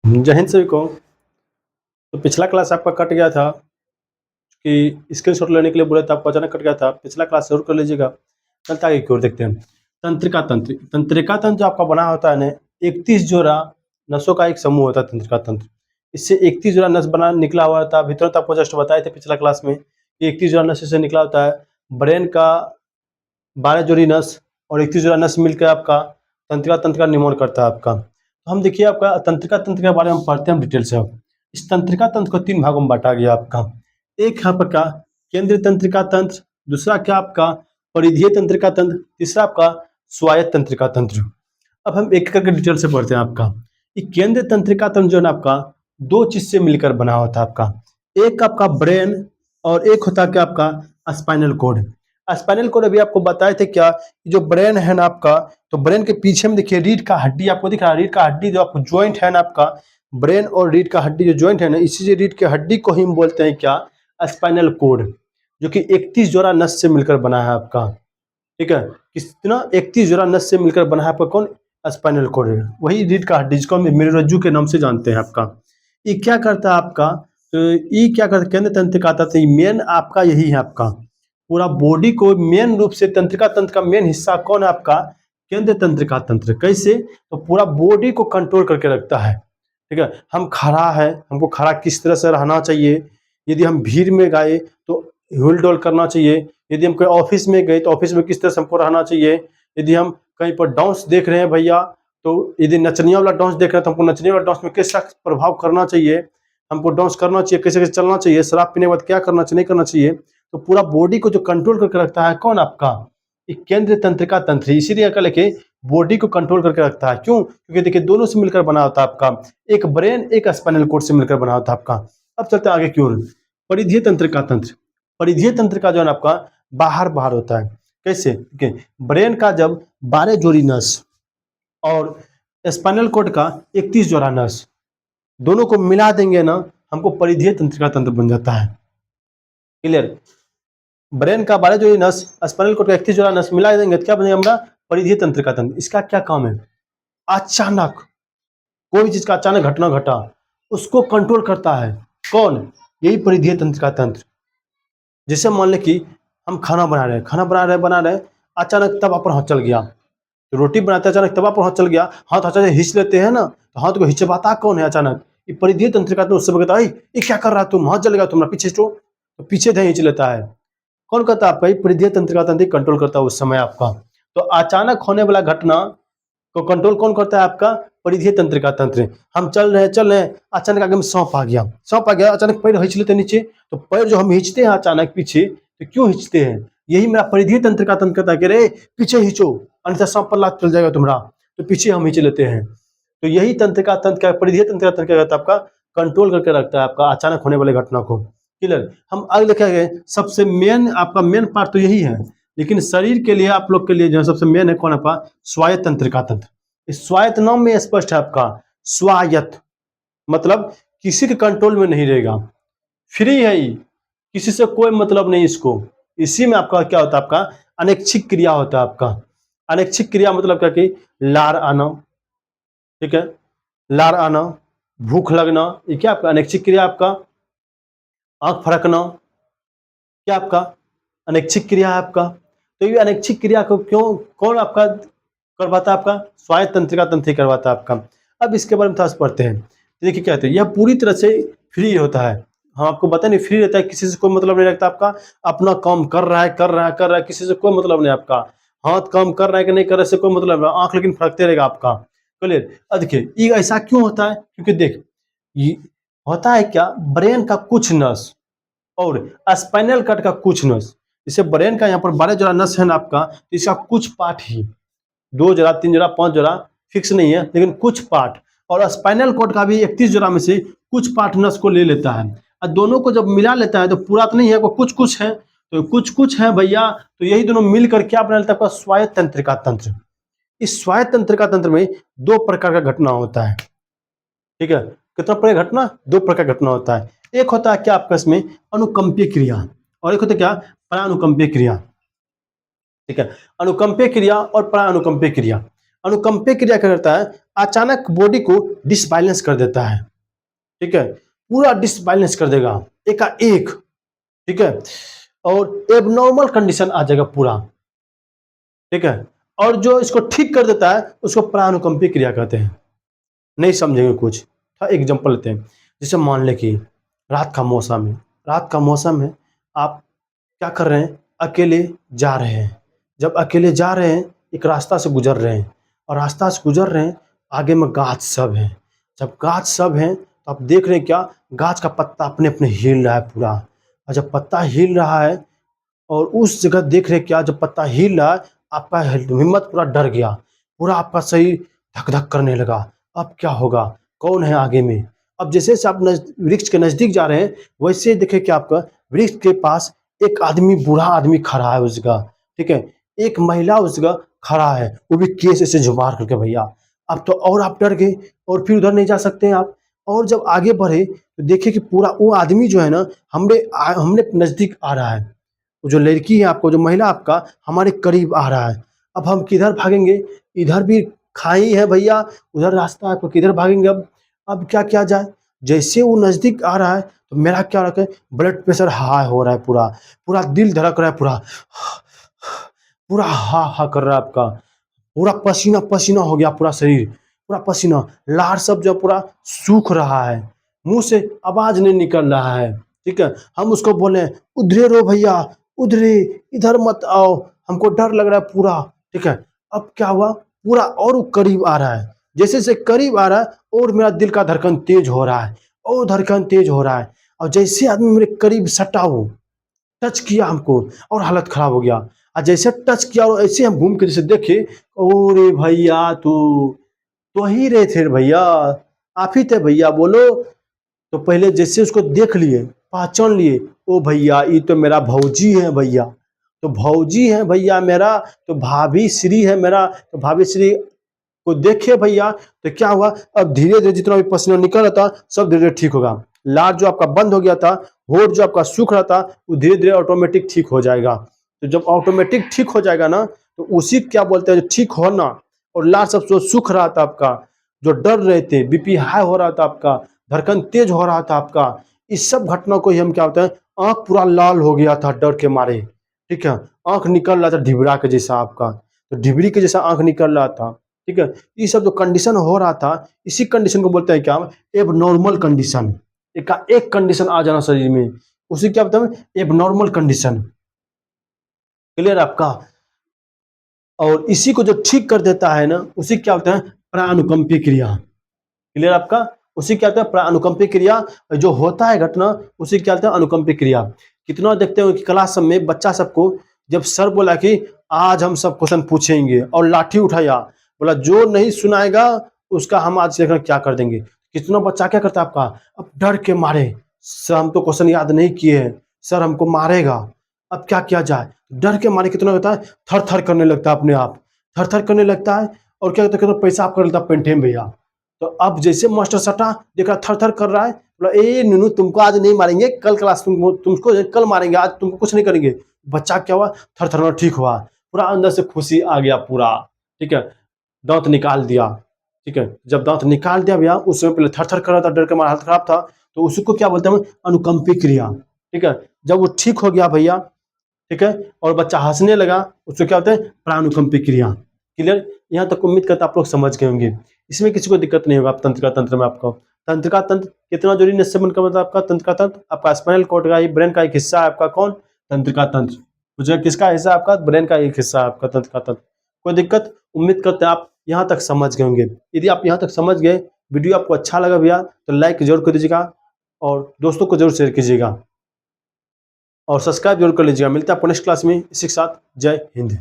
जय हिंद सभी को। तो पिछला क्लास आपका कट गया था कि स्क्रीनशॉट लेने के लिए बोले थे, आपको अचानक कट गया था। पिछला क्लास जरूर कर लीजिएगा। चलते आगे की ओर देखते हैं। तंत्रिका तंत्र। तंत्रिका तंत्र जो आपका बना होता है ना, 31 जोड़ा नसों का एक समूह होता है तंत्रिका तंत्र। इससे 31 जोड़ा नस बना निकला हुआ था। भीतर तो आपको जस्ट बताए थे पिछला क्लास में कि 31 जोड़ा नस से निकला होता है। ब्रेन का 12 जोड़ी नस और 31 जोड़ा नस मिलकर आपका तंत्रिका तंत्र का निर्माण करता है आपका। तो हम देखिए आपका तंत्रिका तंत्र के बारे में पढ़ते हैं डिटेल से। अब इस तंत्रिका तंत्र को 3 भागों में बांटा गया आपका। एक है आपका केंद्रीय तंत्रिका तंत्र, दूसरा क्या आपका परिधीय तंत्रिका तंत्र, तीसरा आपका स्वायत्त तंत्रिका तंत्र। अब हम एक करके डिटेल से पढ़ते हैं आपका। ये केंद्रीय तंत्रिका तंत्र जो है ना आपका 2 चीज से मिलकर बना होता है आपका। एक आपका ब्रेन और एक होता है क्या आपका स्पाइनल कोड। स्पाइनल कोड अभी आपको बताए थे क्या, जो ब्रेन है ना आपका, तो ब्रेन के पीछे में देखिए रीढ़ का हड्डी आपको दिख रहा है। रीढ़ का हड्डी जो आपको ज्वाइंट है ना आपका, ब्रेन और रीढ़ का हड्डी जो ज्वाइंट है ना, इसी से रीढ़ के हड्डी को ही हम बोलते हैं क्या, स्पाइनल कोड, जो कि 31 जोड़ा नस से मिलकर बना है आपका। ठीक है, कितना 31 जोड़ा नस से मिलकर बना है आपका कौन, स्पाइनल कोड। वही रीढ़ का हड्डी जिसको हम मेरुरज्जु के नाम से जानते हैं आपका। ये क्या करता है आपका, तो ये क्या करता है, केंद्र तंत्रिका तंत्र मेन आपका यही है आपका। पूरा बॉडी को मेन रूप से तंत्रिका तंत्र का मेन हिस्सा कौन है आपका, केंद्र तंत्रिका तंत्र। कैसे, तो पूरा बॉडी को कंट्रोल करके रखता है। ठीक है, हम खड़ा है, हमको खड़ा किस तरह से रहना चाहिए, यदि हम भीड़ में गए तो हिल डोल करना चाहिए, यदि हम कोई ऑफिस में गए तो ऑफिस में किस तरह से हमको रहना चाहिए, यदि हम कहीं पर डांस देख रहे हैं भैया, तो यदि नचनिया वाला डांस देख रहे हैं तो हमको नचनिया वाला डांस में कैसा प्रभाव करना चाहिए, हमको डांस करना चाहिए, कैसे कैसे चलना चाहिए, शराब पीने के बाद क्या करना चाहिए नहीं करना चाहिए। तो पूरा बॉडी को जो कंट्रोल करके रखता है कौन आपका, एक केंद्रीय तंत्रिका तंत्र। इसीलिए क्या लिखे, बॉडी को कंट्रोल करके रखता है। क्यों, क्योंकि देखिए दोनों से मिलकर बना होता है आपका, एक ब्रेन एक स्पाइनल कोड से मिलकर बना होता है आपका। अब चलते हैं आगे की ओर। परिधीय तंत्रिका तंत्र। परिधीय तंत्र का जो है ना आपका बाहर बाहर होता है। कैसे, देखिए ब्रेन का जब 12 जोड़ी नस और स्पाइनल कोड का 31 जोड़ा नस, दोनों को मिला देंगे ना, हमको परिधीय तंत्रिका तंत्र बन जाता है। क्लियर, ब्रेन का 12 जोड़ी नस, स्पाइनल कोड का 31 जोड़ा नस मिला देंगे तो क्या बनेगा हमारा, परिधीय तंत्रिका तंत्र। इसका क्या काम है, अचानक कोई भी चीज का अचानक घटना घटा उसको कंट्रोल करता है कौन, यही परिधीय तंत्रिका तंत्र। जैसे मान लें कि हम खाना बना रहे अचानक तवा पर हाथ चल गया, तो रोटी बनाते अचानक तवा पर हाथ चल गया, हाथ अचानक हिच लेते हैं ना, तो हाथ को हिचवाता कौन है अचानक, ये परिधीय तंत्रिका तंत्र। उससे कहता है ये क्या कर रहा है तुम, हाथ जलेगा तुम्हारा, पीछे हटो, तो पीछे ध्यान हिच लेता है। कौन करता है आपका, ये परिधीय तंत्रिका तंत्र कंट्रोल करता है उस समय आपका। तो अचानक होने वाला घटना को कंट्रोल कौन करता है आपका, परिधीय तंत्रिका तंत्र। हम चल रहे अचानक आगे में सांप आ गया अचानक, पैर हिंच लेते नीचे, तो पैर जो हम हिंचते हैं अचानक पीछे, तो क्यों हिंचते हैं, यही मेरा परिधीय तंत्रिका तंत्र कहता है कि रे पीछे हिंचो, अन्यथा सांप पर लात चल जाएगा तुम्हारा, तो पीछे हम हिंच लेते हैं। तो यही तंत्रिका तंत्र का, परिधीय तंत्रिका तंत्र क्या करता है आपका, कंट्रोल करके रखता है आपका अचानक होने वाले घटना को। क्लियर, हम आगे देखेंगे। सबसे मेन आपका मेन पार्ट तो यही है, लेकिन शरीर के लिए आप लोग के लिए जो सबसे मेन है कौन आपका, स्वायत्त तंत्रिका तंत्र। इस स्वायत्त नाम में स्पष्ट है आपका, स्वायत्त मतलब किसी के कंट्रोल में नहीं रहेगा, फ्री है ये, किसी से कोई मतलब नहीं इसको। इसी में आपका क्या होता है, आपका अनैच्छिक क्रिया होता है आपका। अनैच्छिक क्रिया मतलब क्या कि लार आना, ठीक है, लार आना, भूख लगना, ये क्या आपका अनैच्छिक क्रिया आपका। आंख फड़कना, क्या आपका अनैच्छिक क्रिया है आपका। तो ये अनैच्छिक क्रिया को क्यों कौन आपका करवाता है, आपका स्वायत्त तंत्रिका तंत्र करवाता है आपका। अब इसके बारे में थोड़ा सा पढ़ते हैं। देखिए क्या कहते हैं, यह पूरी तरह से फ्री होता है। हाँ आपको पता नहीं, फ्री रहता है, किसी से कोई मतलब नहीं रखता आपका, अपना काम कर रहा है, किसी से कोई मतलब नहीं आपका। हाथ काम कर रहा है कि नहीं कर रहा है से कोई मतलब नहीं, आंख लेकिन फड़कते रहेगा आपका। क्लियर, अब देखिए ये ऐसा क्यों होता है, क्योंकि देख ये होता है क्या, ब्रेन का कुछ नस और स्पाइनल कट का कुछ नस। जैसे ब्रेन का यहाँ पर 12 जोड़ा नस है ना आपका, तो इसका कुछ पार्ट ही 2 जोड़ा 3 जोड़ा 5 जोड़ा फिक्स नहीं है, लेकिन कुछ पार्ट, और स्पाइनल कॉर्ड का भी 31 जोड़ा में से कुछ पार्ट नस को ले लेता है, और दोनों को जब मिला लेता है तो पूरा तो नहीं है, वो कुछ कुछ है, तो कुछ कुछ है भैया, तो यही दोनों मिलकर क्या बना लेता है, स्वायत्त तंत्रिका तंत्र। इस स्वायत्त तंत्रिका तंत्र में 2 प्रकार का घटना होता है। ठीक है, कितना प्रकार घटना, 2 प्रकार का घटना होता है। एक होता है क्या आपका इसमें अनुकंपीय क्रिया, और एक होता है क्या परानुकंपीय क्रिया। ठीक है, अनुकंपीय क्रिया और परानुकंपीय क्रिया। अनुकंपी क्रिया क्या करता है, अचानक बॉडी को डिसबैलेंस कर देता है, ठीक है, पूरा डिसबैलेंस कर देगा एकाएक, ठीक है, और एबनॉर्मल कंडीशन आ जाएगा पूरा, ठीक है, और जो इसको ठीक कर देता है उसको प्रानुकंपी क्रिया कहते हैं। नहीं समझेंगे कुछ, एग्जांपल लेते हैं, जैसे मान लें कि रात का मौसम है, रात का मौसम है, आप क्या कर रहे हैं, अकेले जा रहे हैं, जब अकेले जा रहे हैं एक रास्ता से गुजर रहे हैं, और रास्ता से गुजर रहे हैं, आगे में गाछ सब हैं, जब गाछ सब हैं तो आप देख रहे हैं क्या, गाछ का पत्ता अपने अपने हिल रहा है पूरा, और जब पत्ता हिल रहा है और उस जगह देख रहे क्या, जब पत्ता हिल रहा है आपका हिम्मत पूरा डर गया, पूरा आपका शरीर धक धक करने लगा, अब क्या होगा, कौन है आगे में। अब जैसे जैसे आप वृक्ष के नजदीक जा रहे हैं वैसे देखे कि आपका वृक्ष के पास एक आदमी, बूढ़ा आदमी खड़ा है उस जगह, ठीक है, एक महिला उस जगह खड़ा है, वो भी केस ऐसे झुमार करके भैया। अब तो और आप डर गए और फिर उधर नहीं जा सकते हैं आप, और जब आगे बढ़े तो देखिए कि पूरा वो आदमी जो है ना हमने नजदीक आ रहा है, वो जो लड़की है आपको, जो महिला आपका हमारे करीब आ रहा है, अब हम किधर भागेंगे, इधर भी खाई है भैया, उधर रास्ता है, आपको किधर भागेंगे अब क्या किया जाए। जैसे वो नज़दीक आ रहा है तो मेरा क्या रखा है, ब्लड प्रेशर हाई हो रहा है, पूरा पूरा दिल धड़क रहा है, पूरा पूरा हा हा कर रहा है आपका, पूरा पसीना पसीना हो गया पूरा शरीर, पूरा पसीना, लार सब जो पूरा सूख रहा है, मुंह से आवाज नहीं निकल रहा है, ठीक है, हम उसको बोले उधरे रो भैया, उधरे, इधर मत आओ, हमको डर लग रहा है पूरा, ठीक है। अब क्या हुआ, पूरा और वो करीब आ रहा है, जैसे जैसे करीब आ रहा है और मेरा दिल का धड़कन तेज हो रहा है, और धड़कन तेज हो रहा है, और जैसे आदमी मेरे करीब सटा, वो टच किया हमको और हालत खराब हो गया, और जैसे टच किया और ऐसे हम घूम के जैसे देखे, ओरे भैया तो ही रहे थे भैया, आप ही थे भैया, बोलो। तो पहले जैसे उसको देख लिए, पहचान लिए, ओ भैया ये तो मेरा भौजी है भैया, तो भौजी है भैया मेरा, तो भाभी श्री है मेरा, तो भाभी श्री को देखे भैया, तो क्या हुआ, अब धीरे धीरे जितना भी पसीना निकल रहा था सब धीरे धीरे ठीक होगा, लार जो आपका बंद हो गया था, होठ जो आपका सूख रहा था वो धीरे धीरे ऑटोमेटिक ठीक हो जाएगा। तो जब ऑटोमेटिक ठीक हो जाएगा ना, तो उसी क्या बोलते हैं, जो ठीक होना, और लार सब जो सूख रहा था आपका, जो डर रहे थे, बीपी हाई हो रहा था आपका, धड़कन तेज हो रहा था आपका, इस सब घटना को ही हम क्या होता है, आंख पूरा लाल हो गया था डर के मारे, ठीक है, आंख निकल रहा था ढिबरा के जैसा आपका, तो ढिबरी के जैसा आंख निकल रहा था, ठीक है। ये सब जो कंडीशन हो रहा था, इसी कंडीशन को बोलते हैं क्या, एबनॉर्मल कंडीशन, एक कंडीशन आ जाना शरीर में, उसी क्या बोलते हैं, एबनॉर्मल कंडीशन, क्लियर आपका। और इसी को जो ठीक कर देता है ना, उसी क्या होता है, प्रानुकंपी क्रिया, क्लियर आपका, उसी क्या होता है, प्रानुकंपी क्रिया, जो होता है घटना उसी क्या होता है, अनुकंपी क्रिया। कितना देखते हो कि क्लास में बच्चा सबको, जब सर बोला कि आज हम सब क्वेश्चन पूछेंगे और लाठी उठाया, बोला जो नहीं सुनाएगा उसका हम आज देखना क्या कर देंगे, कितना बच्चा क्या करता है आपका, अब डर के मारे, सर हम तो क्वेश्चन याद नहीं किए हैं, सर हमको मारेगा, अब क्या किया जाए, डर के मारे कितना होता है, थर थर करने लगता है अपने आप, थर थर करने लगता है, और क्या कहता है, पैसा आप कर लेता है पेंटेम भैया। तो अब जैसे मास्टर सटा, देख रहा थर थर कर रहा है, बोला ए नुनू तुमको आज नहीं मारेंगे, कल क्लास तुमको कल मारेंगे, आज तुमको कुछ नहीं करेंगे। बच्चा क्या हुआ, थर थर ठीक हुआ, पूरा अंदर से खुशी आ गया पूरा, ठीक है, दांत निकाल दिया, ठीक है, जब दांत निकाल दिया भैया, उस समय पहले थर थर कर रहा था, डर के मारा हालत खराब था, तो उसको क्या बोलते हैं, अनुकंपी क्रिया, ठीक है। जब वो ठीक हो गया भैया, ठीक है, और बच्चा हंसने लगा, उसको क्या होता है, प्रानुकंपी क्रिया, क्लियर। यहाँ तक उम्मीद करता आप लोग समझ गए होंगे, इसमें किसी को दिक्कत नहीं होगा। आप तंत्रिका तंत्र में आपको तंत्रिका तंत्र कितना जरूरी निश्चय बनकर, मतलब आपका तंत्रिका तंत्र आपका स्पाइनल कॉर्ड का ही ब्रेन का एक हिस्सा है आपका, कौन, तंत्रिका तंत्र, मुझे किसका हिस्सा है आपका, ब्रेन का एक हिस्सा है आपका तंत्रिका तंत्र। कोई दिक्कत, उम्मीद करते हैं आप यहाँ तक समझ गए होंगे। यदि आप यहाँ तक समझ गए, वीडियो आपको अच्छा लगा भैया तो लाइक जरूर कर दीजिएगा, और दोस्तों को जरूर शेयर कीजिएगा, और सब्सक्राइब जरूर कर लीजिएगा। मिलता है नेक्स्ट क्लास में, इसी के साथ जय हिंद।